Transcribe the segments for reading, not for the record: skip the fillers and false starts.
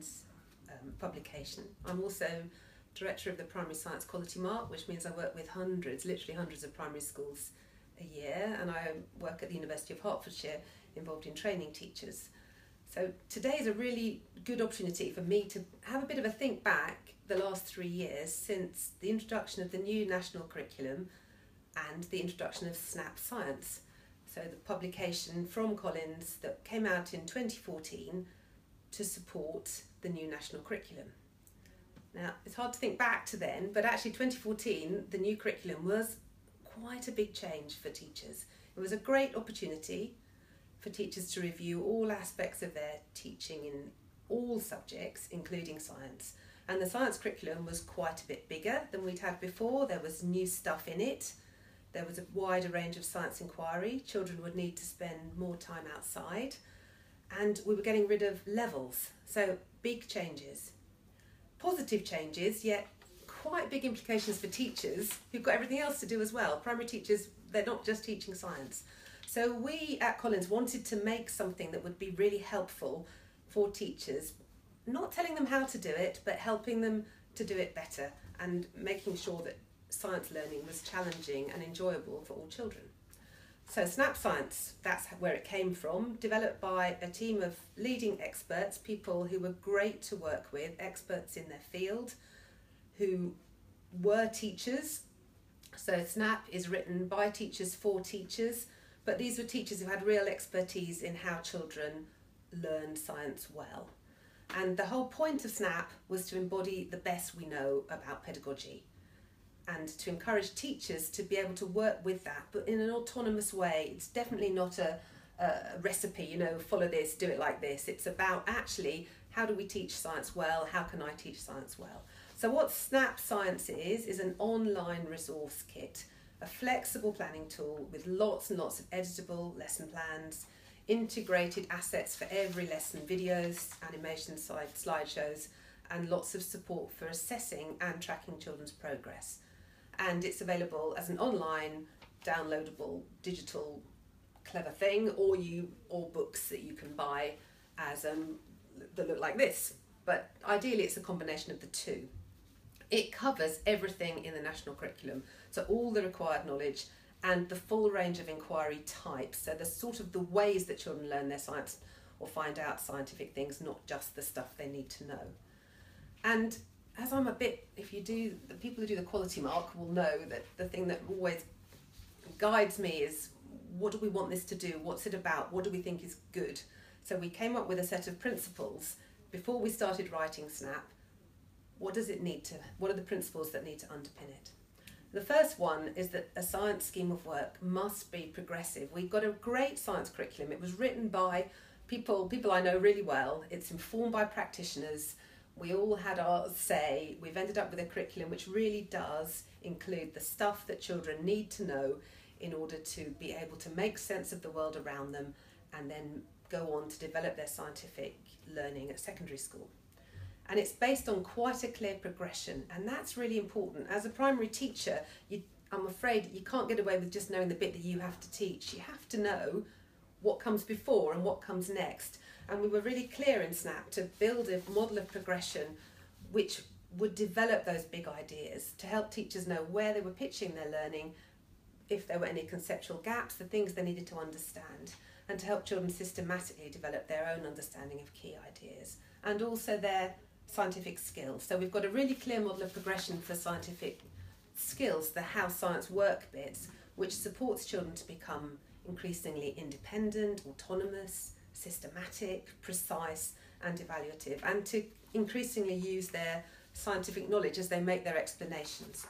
science publication. I'm also director of the Primary Science Quality Mark, which means I work with literally hundreds of primary schools a year, and I work at the University of Hertfordshire involved in training teachers. So today is a really good opportunity for me to have a bit of a think back the last 3 years since the introduction of the new national curriculum and the introduction of SNAP Science. So the publication from Collins that came out in 2014 to support the new national curriculum. Now, it's hard to think back to then, but actually 2014, the new curriculum was quite a big change for teachers. It was a great opportunity for teachers to review all aspects of their teaching in all subjects, including science. And the science curriculum was quite a bit bigger than we'd had before. There was new stuff in it. There was a wider range of science inquiry. Children would need to spend more time outside. And we were getting rid of levels. So big changes. Positive changes, yet quite big implications for teachers who've got everything else to do as well. Primary teachers, they're not just teaching science. So we at Collins wanted to make something that would be really helpful for teachers, not telling them how to do it, but helping them to do it better and making sure that science learning was challenging and enjoyable for all children. So SNAP Science, that's where it came from, developed by a team of leading experts, people who were great to work with, experts in their field, who were teachers. So SNAP is written by teachers for teachers, but these were teachers who had real expertise in how children learn science well. And the whole point of SNAP was to embody the best we know about pedagogy, and to encourage teachers to be able to work with that, but in an autonomous way. It's definitely not a recipe, follow this, do it like this. It's about actually, how do we teach science well? How can I teach science well? So what SNAP Science is an online resource kit, a flexible planning tool with lots and lots of editable lesson plans, integrated assets for every lesson, videos, animations, slideshows, and lots of support for assessing and tracking children's progress. And it's available as an online, downloadable, digital, clever thing, or books that you can buy as that look like this. But ideally, it's a combination of the two. It covers everything in the national curriculum, so all the required knowledge and the full range of inquiry types. So the ways that children learn their science or find out scientific things, not just the stuff they need to know. And as the people who do the quality mark will know that the thing that always guides me is, what do we want this to do? What's it about? What do we think is good? So we came up with a set of principles before we started writing SNAP. What are the principles that need to underpin it? The first one is that a science scheme of work must be progressive. We've got a great science curriculum. It was written by people I know really well. It's informed by practitioners. We all had our say. We've ended up with a curriculum which really does include the stuff that children need to know in order to be able to make sense of the world around them and then go on to develop their scientific learning at secondary school. And it's based on quite a clear progression, and that's really important. As a primary teacher, I'm afraid you can't get away with just knowing the bit that you have to teach. You have to know what comes before and what comes next. And we were really clear in SNAP to build a model of progression which would develop those big ideas to help teachers know where they were pitching their learning, if there were any conceptual gaps, the things they needed to understand, and to help children systematically develop their own understanding of key ideas and also their scientific skills. So we've got a really clear model of progression for scientific skills, the how science work bits, which supports children to become increasingly independent, autonomous, systematic, precise and evaluative, and to increasingly use their scientific knowledge as they make their explanations.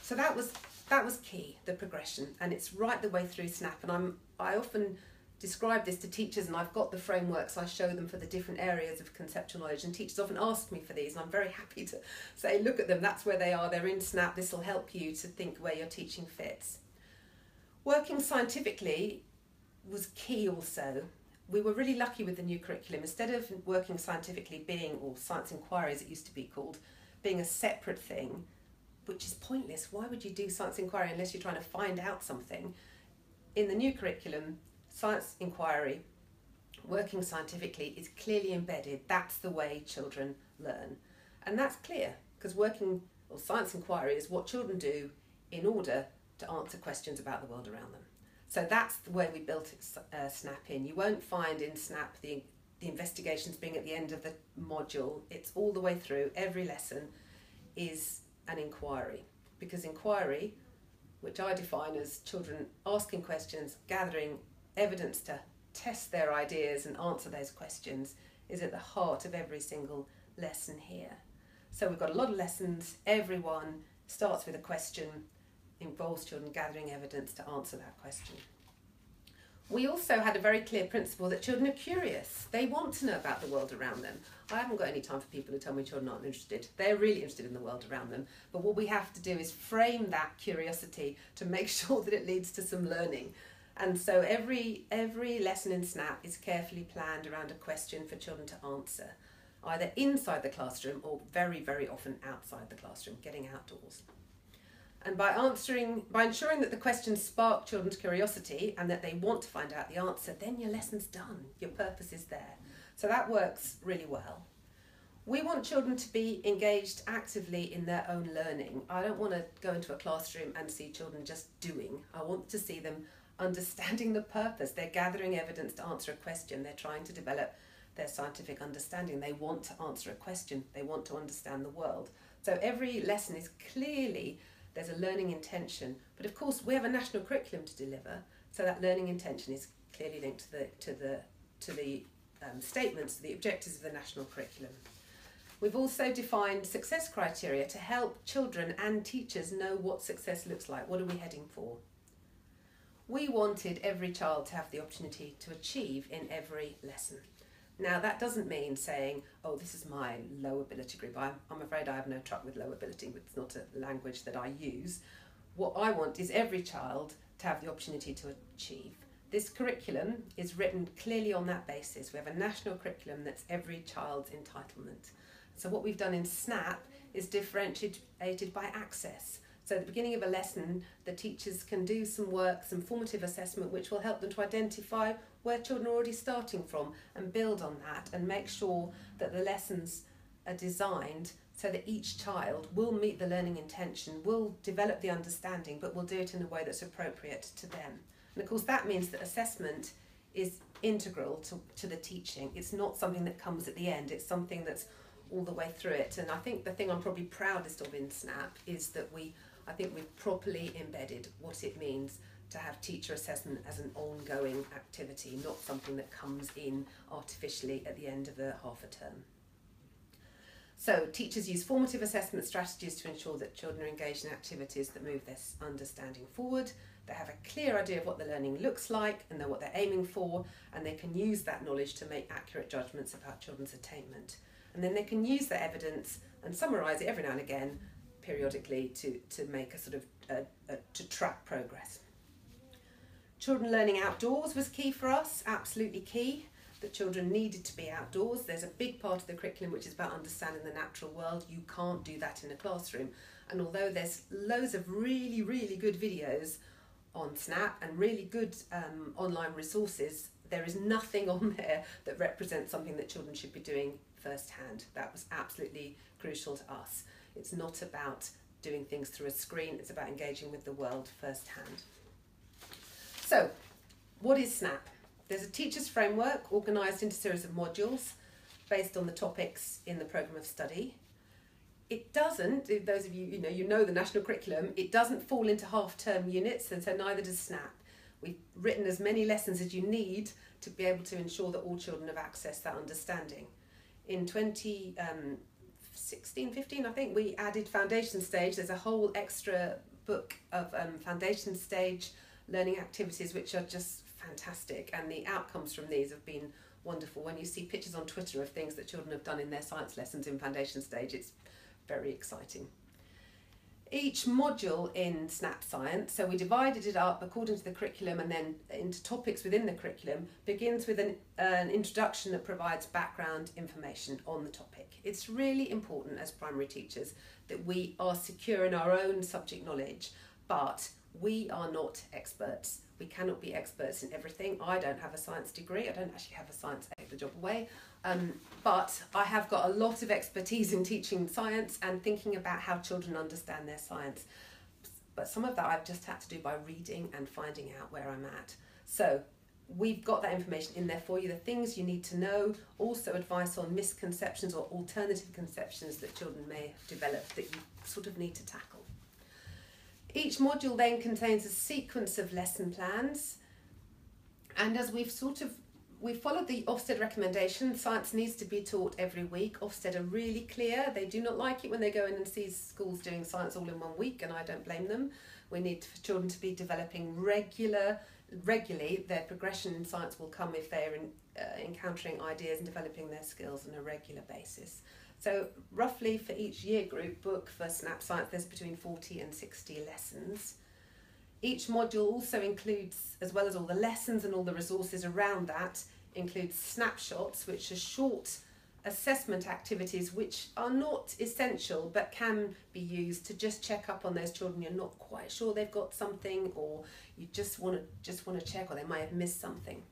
So that was key, the progression, and it's right the way through SNAP. And I often describe this to teachers, and I've got the frameworks, I show them for the different areas of conceptual knowledge, and teachers often ask me for these, and I'm very happy to say, look at them, that's where they are, they're in SNAP, this will help you to think where your teaching fits. Working scientifically was key also. We were really lucky with the new curriculum. Instead of working scientifically or science inquiry as it used to be called, being a separate thing, which is pointless. Why would you do science inquiry unless you're trying to find out something? In the new curriculum, science inquiry working scientifically is clearly embedded. That's the way children learn. And that's clear, because science inquiry is what children do in order to answer questions about the world around them. So that's the way we built SNAP in. You won't find in SNAP the investigations being at the end of the module. It's all the way through. Every lesson is an inquiry, because inquiry, which I define as children asking questions, gathering evidence to test their ideas and answer those questions, is at the heart of every single lesson here. So we've got a lot of lessons. Every one starts with a question, involves children gathering evidence to answer that question. We also had a very clear principle that children are curious. They want to know about the world around them. I haven't got any time for people who tell me children aren't interested. They're really interested in the world around them. But what we have to do is frame that curiosity to make sure that it leads to some learning. And so every lesson in SNAP is carefully planned around a question for children to answer, either inside the classroom or very, very often outside the classroom, getting outdoors. And by ensuring that the questions spark children's curiosity and that they want to find out the answer, then your lesson's done, your purpose is there. So that works really well. We want children to be engaged actively in their own learning. I don't want to go into a classroom and see children just doing. I want to see them understanding the purpose. They're gathering evidence to answer a question. They're trying to develop their scientific understanding. They want to answer a question. They want to understand the world. So every lesson is clearly, there's a learning intention. But of course, we have a national curriculum to deliver, so that learning intention is clearly linked to the statements, the objectives of the national curriculum. We've also defined success criteria to help children and teachers know what success looks like. What are we heading for? We wanted every child to have the opportunity to achieve in every lesson. Now, that doesn't mean saying, oh, this is my low ability group. I'm afraid I have no truck with low ability. It's not a language that I use. What I want is every child to have the opportunity to achieve. This curriculum is written clearly on that basis. We have a national curriculum that's every child's entitlement. So what we've done in SNAP is differentiated by access. So at the beginning of a lesson, the teachers can do some work, some formative assessment, which will help them to identify where children are already starting from and build on that and make sure that the lessons are designed so that each child will meet the learning intention, will develop the understanding, but will do it in a way that's appropriate to them. And of course that means that assessment is integral to the teaching. It's not something that comes at the end, it's something that's all the way through it. And I think the thing I'm probably proudest of in SNAP is that I think we've properly embedded what it means to have teacher assessment as an ongoing activity, not something that comes in artificially at the end of half a term. So teachers use formative assessment strategies to ensure that children are engaged in activities that move their understanding forward. They have a clear idea of what the learning looks like and know what they're aiming for, and they can use that knowledge to make accurate judgments about children's attainment. And then they can use their evidence and summarise it every now and again, periodically, to make a sort of to track progress. Children learning outdoors was key for us, absolutely key. That children needed to be outdoors. There's a big part of the curriculum which is about understanding the natural world. You can't do that in a classroom. And although there's loads of really, really good videos on SNAP and really good online resources, there is nothing on there that represents something that children should be doing firsthand. That was absolutely crucial to us. It's not about doing things through a screen, it's about engaging with the world firsthand. So, what is SNAP? There's a teacher's framework organised into a series of modules based on the topics in the programme of study. It doesn't, those of you know the national curriculum, it doesn't fall into half-term units, and so neither does SNAP. We've written as many lessons as you need to be able to ensure that all children have access to that understanding. In 2016-15, I think, we added foundation stage. There's a whole extra book of foundation stage learning activities which are just fantastic, and the outcomes from these have been wonderful. When you see pictures on Twitter of things that children have done in their science lessons in foundation stage, it's very exciting. Each module in SNAP Science, so we divided it up according to the curriculum and then into topics within the curriculum, begins with an introduction that provides background information on the topic. It's really important as primary teachers that we are secure in our own subject knowledge, but We are not experts. We cannot be experts in everything. I don't have a science degree. I don't actually have a science, take the job away. But I have got a lot of expertise in teaching science and thinking about how children understand their science. But some of that I've just had to do by reading and finding out where I'm at. So we've got that information in there for you, the things you need to know, also advice on misconceptions or alternative conceptions that children may have developed that you sort of need to tackle. Each module then contains a sequence of lesson plans, and as we've followed the Ofsted recommendation, science needs to be taught every week. Ofsted are really clear. They do not like it when they go in and see schools doing science all in 1 week, and I don't blame them. We need for children to be developing regularly. Their progression in science will come if they're encountering ideas and developing their skills on a regular basis. So roughly for each year group book for SNAP Science, there's between 40 and 60 lessons. Each module also includes, as well as all the lessons and all the resources around that, includes snapshots, which are short assessment activities which are not essential but can be used to just check up on those children. You're not quite sure they've got something, or you just want to check, or they might have missed something.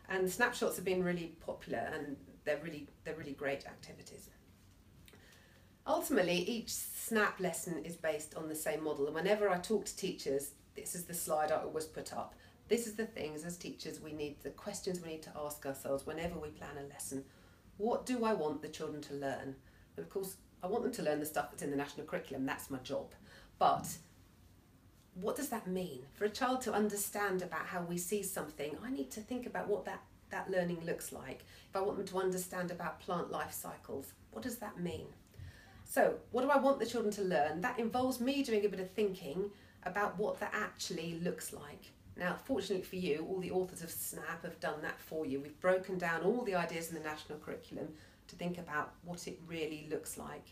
And snapshots have been really popular, and they're really great activities. Ultimately, each SNAP lesson is based on the same model, and whenever I talk to teachers, this is the slide I always put up. This is the things as teachers the questions we need to ask ourselves whenever we plan a lesson. What do I want the children to learn? And of course, I want them to learn the stuff that's in the national curriculum, that's my job. But what does that mean? For a child to understand about how we see something, I need to think about what that learning looks like. If I want them to understand about plant life cycles, what does that mean? So, what do I want the children to learn? That involves me doing a bit of thinking about what that actually looks like. Now, fortunately for you, all the authors of SNAP have done that for you. We've broken down all the ideas in the national curriculum to think about what it really looks like.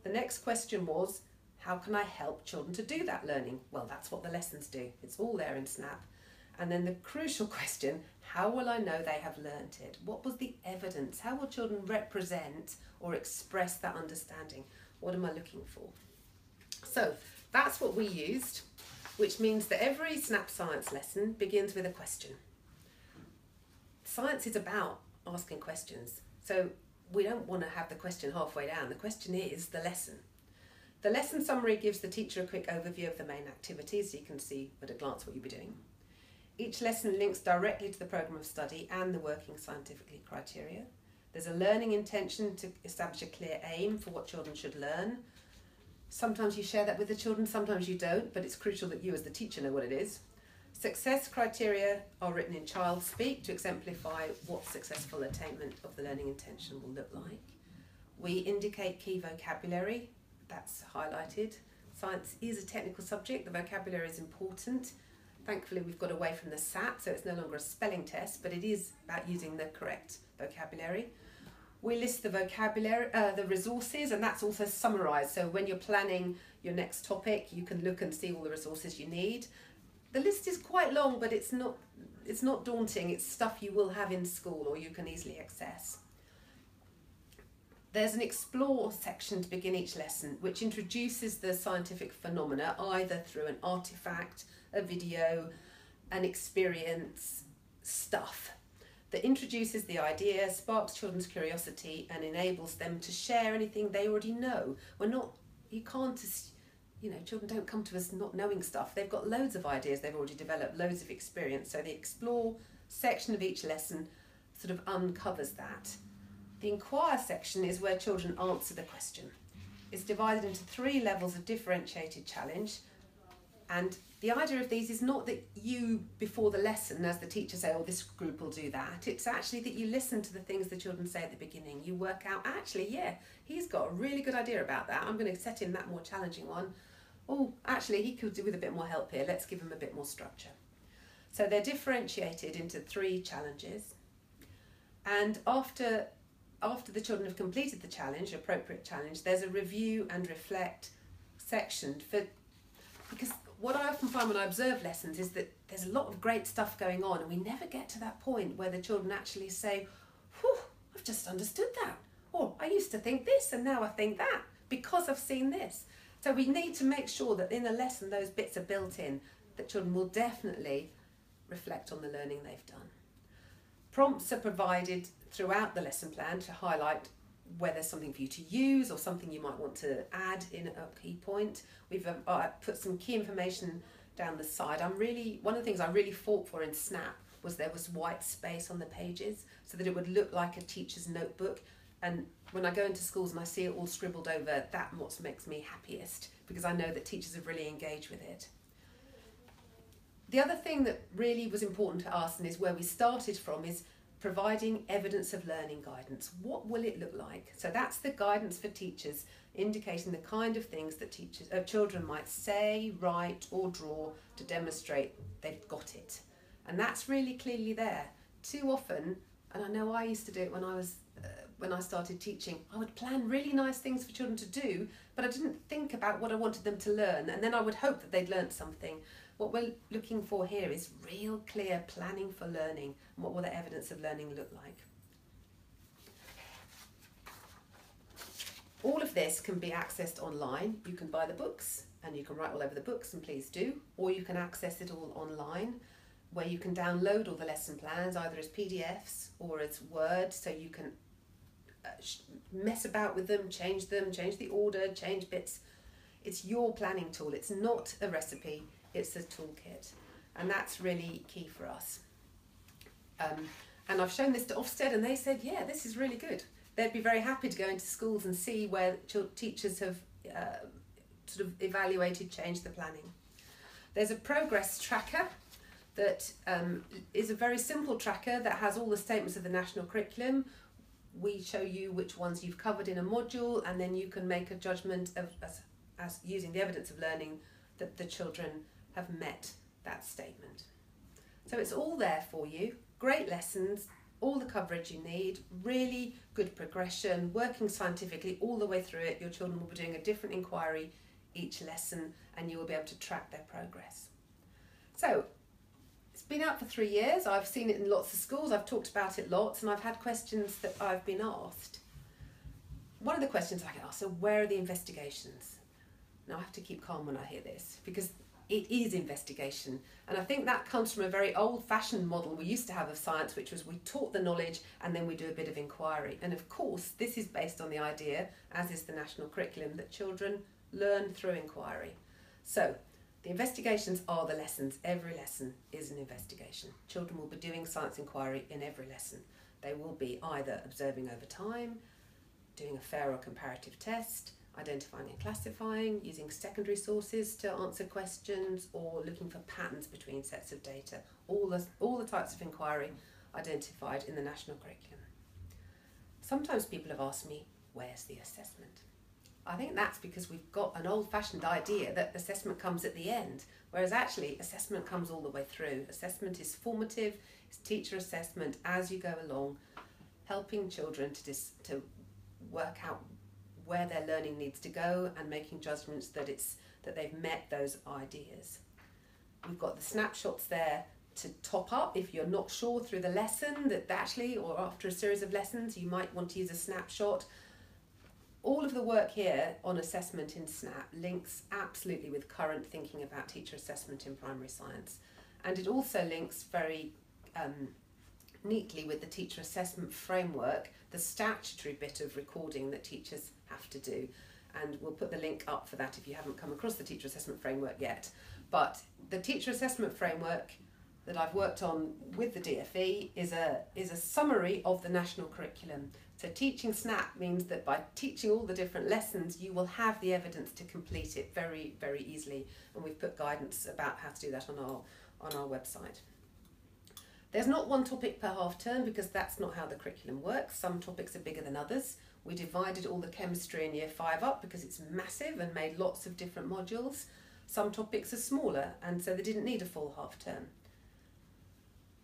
The next question was, how can I help children to do that learning? Well, that's what the lessons do. It's all there in SNAP. And then the crucial question, how will I know they have learnt it? What was the evidence? How will children represent or express that understanding? What am I looking for? So that's what we used, which means that every SNAP Science lesson begins with a question. Science is about asking questions. So we don't want to have the question halfway down. The question is the lesson. The lesson summary gives the teacher a quick overview of the main activities, so you can see at a glance what you'll be doing. Each lesson links directly to the programme of study and the working scientifically criteria. There's a learning intention to establish a clear aim for what children should learn. Sometimes you share that with the children, sometimes you don't, but it's crucial that you as the teacher know what it is. Success criteria are written in child speak to exemplify what successful attainment of the learning intention will look like. We indicate key vocabulary, that's highlighted. Science is a technical subject, the vocabulary is important. Thankfully, we've got away from the SAT, so it's no longer a spelling test, but it is about using the correct vocabulary. We list the vocabulary, the resources, and that's also summarised. So when you're planning your next topic, you can look and see all the resources you need. The list is quite long, but it's not daunting. It's stuff you will have in school or you can easily access. There's an explore section to begin each lesson, which introduces the scientific phenomena either through an artifact, a video, an experience, stuff that introduces the idea, sparks children's curiosity and enables them to share anything they already know. Children don't come to us not knowing stuff. They've got loads of ideas they've already developed, loads of experience. So the explore section of each lesson sort of uncovers that. The Inquire section is where children answer the question. It's divided into 3 levels of differentiated challenge, and the idea of these is not that you, before the lesson, as the teacher say, oh, this group will do that. It's actually that you listen to the things the children say at the beginning. You work out, actually, yeah, he's got a really good idea about that. I'm going to set him that more challenging one. Oh, actually, he could do with a bit more help here. Let's give him a bit more structure. So they're differentiated into 3 challenges. And after the children have completed the challenge, appropriate challenge, there's a review and reflect section because what I often find when I observe lessons is that there's a lot of great stuff going on and we never get to that point where the children actually say, whew, I've just understood that. Or I used to think this and now I think that because I've seen this. So we need to make sure that in a lesson those bits are built in. that children will definitely reflect on the learning they've done. Prompts are provided throughout the lesson plan to highlight where there's something for you to use or something you might want to add in a key point. We've put some key information down the side. One of the things I really fought for in Snap was there was white space on the pages so that it would look like a teacher's notebook. And when I go into schools and I see it all scribbled over, that's what makes me happiest, because I know that teachers have really engaged with it. The other thing that really was important to us, and is where we started from, is providing evidence of learning guidance. What will it look like? So that's the guidance for teachers, indicating the kind of things that children might say, write or draw to demonstrate they've got it. And that's really clearly there. Too often, and I know I used to do it when I started teaching, I would plan really nice things for children to do, but I didn't think about what I wanted them to learn, and then I would hope that they'd learnt something. What we're looking for here is real clear planning for learning, and what will the evidence of learning look like. All of this can be accessed online. You can buy the books and you can write all over the books, and please do, or you can access it all online, where you can download all the lesson plans either as PDFs or as Word, so you can mess about with them, change the order, change bits. It's your planning tool. It's not a recipe, it's a toolkit, and that's really key for us. And I've shown this to Ofsted, and they said, yeah, this is really good. They'd be very happy to go into schools and see where teachers have sort of evaluated, changed the planning. There's a progress tracker that is a very simple tracker that has all the statements of the national curriculum. We show you which ones you've covered in a module, and then you can make a judgment of as using the evidence of learning that the children have met that statement. So it's all there for you. Great lessons, all the coverage you need, really good progression, working scientifically all the way through it. Your children will be doing a different inquiry each lesson, and you will be able to track their progress. So it's been out for 3 years. I've seen it in lots of schools. I've talked about it lots, and I've had questions that I've been asked. One of the questions I get asked, so where are the investigations? Now I have to keep calm when I hear this, because it is investigation. And I think that comes from a very old-fashioned model we used to have of science, which was we taught the knowledge and then we do a bit of inquiry. And of course, this is based on the idea, as is the national curriculum, that children learn through inquiry. So the investigations are the lessons. Every lesson is an investigation. Children will be doing science inquiry in every lesson. They will be either observing over time, doing a fair or comparative test, identifying and classifying, using secondary sources to answer questions, or looking for patterns between sets of data. All the types of inquiry identified in the national curriculum. Sometimes people have asked me, where's the assessment? I think that's because we've got an old-fashioned idea that assessment comes at the end, whereas actually assessment comes all the way through. Assessment is formative, it's teacher assessment as you go along, helping children to work out where their learning needs to go and making judgments that they've met those ideas. We've got the snapshots there to top up if you're not sure through the lesson that actually, or after a series of lessons, you might want to use a snapshot. All of the work here on assessment in Snap links absolutely with current thinking about teacher assessment in primary science. And it also links very neatly with the teacher assessment framework, the statutory bit of recording that teachers have to do. And we'll put the link up for that if you haven't come across the teacher assessment framework yet. But the teacher assessment framework that I've worked on with the DFE is a summary of the national curriculum. So teaching Snap means that by teaching all the different lessons, you will have the evidence to complete it very, very easily. And we've put guidance about how to do that on our website. There's not one topic per half term, because that's not how the curriculum works. Some topics are bigger than others. We divided all the chemistry in year 5 up because it's massive and made lots of different modules. Some topics are smaller, and so they didn't need a full half term.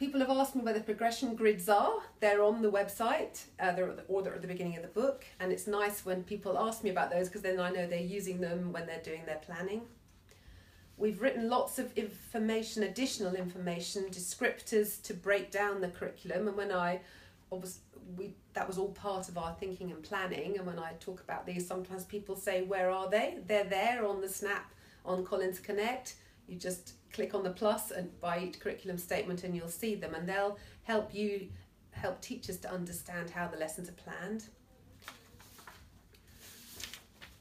People have asked me where the progression grids are. They're on the website, they're at the beginning of the book, and it's nice when people ask me about those, because then I know they're using them when they're doing their planning. We've written lots of information, additional information, descriptors to break down the curriculum, and that was all part of our thinking and planning. And when I talk about these, sometimes people say, where are they? They're there on the Snap on Collins Connect. You just click on the plus and by each curriculum statement and you'll see them, and they'll help teachers to understand how the lessons are planned.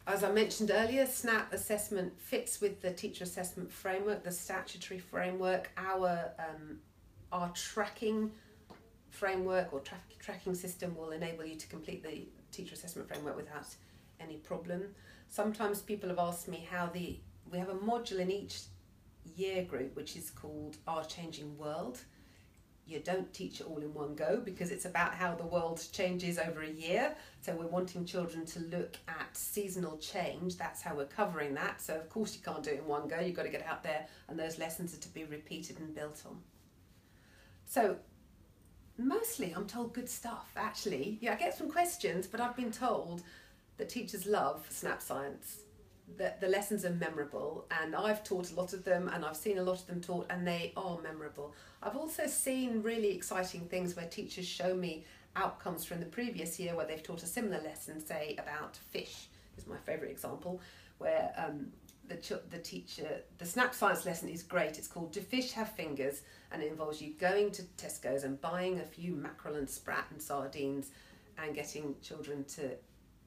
As I mentioned earlier, SNAP assessment fits with the teacher assessment framework, the statutory framework. Our tracking framework or tracking system will enable you to complete the teacher assessment framework without any problem. Sometimes people have asked me how we have a module in each year group which is called Our Changing World. You don't teach it all in one go because it's about how the world changes over a year. So we're wanting children to look at seasonal change. That's how we're covering that. So of course you can't do it in one go. You've got to get out there, and those lessons are to be repeated and built on. So mostly I'm told good stuff, actually. Yeah, I get some questions, but I've been told that teachers love SNAP Science, that the lessons are memorable, and I've taught a lot of them and I've seen a lot of them taught, and they are memorable. I've also seen really exciting things where teachers show me outcomes from the previous year where they've taught a similar lesson, say about fish is my favourite example, where the SNAP Science lesson is great. It's called Do Fish Have Fingers? And it involves you going to Tesco's and buying a few mackerel and sprat and sardines and getting children to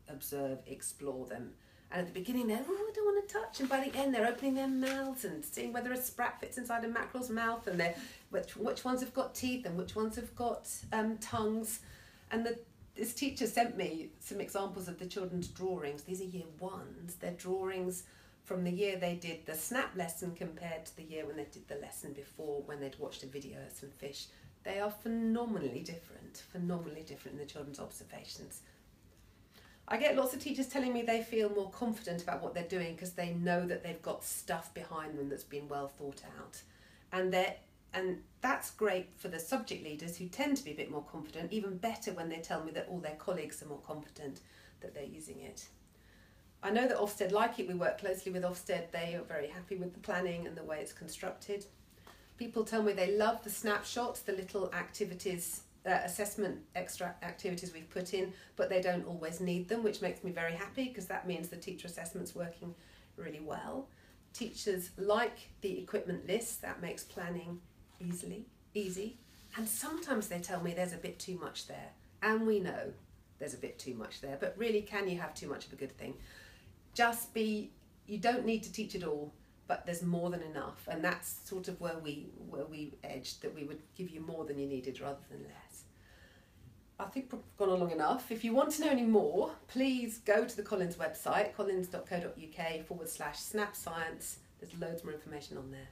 observe, explore them. And at the beginning they're, oh, I don't want to touch. And by the end they're opening their mouths and seeing whether a sprat fits inside a mackerel's mouth, and they're which ones have got teeth and which ones have got tongues. And this teacher sent me some examples of the children's drawings. These are year ones. They're drawings from the year they did the SNAP lesson compared to the year when they did the lesson before, when they'd watched a video of some fish. They are phenomenally different in the children's observations. I get lots of teachers telling me they feel more confident about what they're doing because they know that they've got stuff behind them that's been well thought out. And that's great for the subject leaders who tend to be a bit more confident, even better when they tell me that all their colleagues are more confident that they're using it. I know that Ofsted like it. We work closely with Ofsted. They are very happy with the planning and the way it's constructed. People tell me they love the snapshots, the little activities, assessment extra activities we've put in, but they don't always need them, which makes me very happy because that means the teacher assessment's working really well. Teachers like the equipment list. That makes planning easy. And sometimes they tell me there's a bit too much there. And we know there's a bit too much there, but really, can you have too much of a good thing? You don't need to teach it all, but there's more than enough, and that's sort of where we edged, that we would give you more than you needed rather than less. I think we've gone on long enough. If you want to know any more, please go to the Collins website, collins.co.uk/SNAP Science. There's loads more information on there.